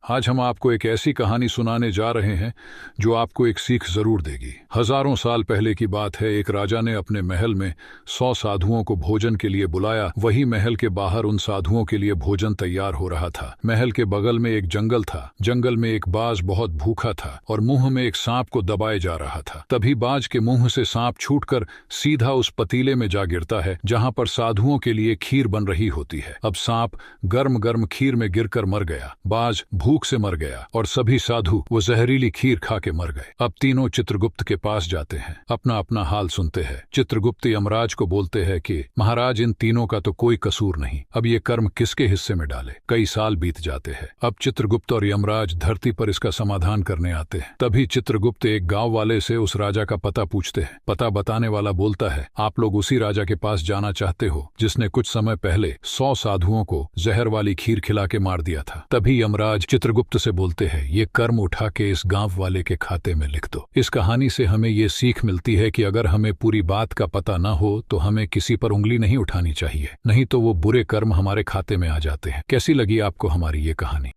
आज हम आपको एक ऐसी कहानी सुनाने जा रहे हैं जो आपको एक सीख जरूर देगी। हजारों साल पहले की बात है। एक राजा ने अपने महल में 100 साधुओं को भोजन के लिए बुलाया। वही महल के बाहर उन साधुओं के लिए भोजन तैयार हो रहा था। महल के बगल में एक जंगल था। जंगल में एक बाज बहुत भूखा था और मुंह में एक सांप को दबाए जा रहा था। तभी बाज के मुंह से सांप छूटकर सीधा उस पतीले में जा गिरता है जहां पर साधुओं के लिए खीर बन रही होती है। अब सांप गर्म गर्म खीर में गिरकर मर गया। बाज भूख से मर गया और सभी साधु वो जहरीली खीर खा के मर गए। अब तीनों चित्रगुप्त के पास जाते हैं, अपना अपना हाल सुनते हैं। चित्रगुप्त यमराज को बोलते हैं कि महाराज, इन तीनों का तो कोई कसूर नहीं, अब ये कर्म किसके हिस्से में डाले। कई साल बीत जाते हैं। अब चित्रगुप्त और यमराज धरती पर इसका समाधान करने आते हैं। तभी चित्रगुप्त एक गांव वाले से उस राजा का पता पूछते हैं। पता बताने वाला बोलता है, आप लोग उसी राजा के पास जाना चाहते हो जिसने कुछ समय पहले 100 साधुओं को जहर वाली खीर खिला के मार दिया था। तभी यमराज चित्रगुप्त से बोलते हैं, ये कर्म उठा के इस गांव वाले के खाते में लिख दो। इस कहानी से हमें ये सीख मिलती है कि अगर हमें पूरी बात का पता न हो तो हमें किसी पर उंगली नहीं उठानी चाहिए, नहीं तो वो बुरे कर्म हमारे खाते में आ जाते हैं। कैसी लगी आपको हमारी ये कहानी?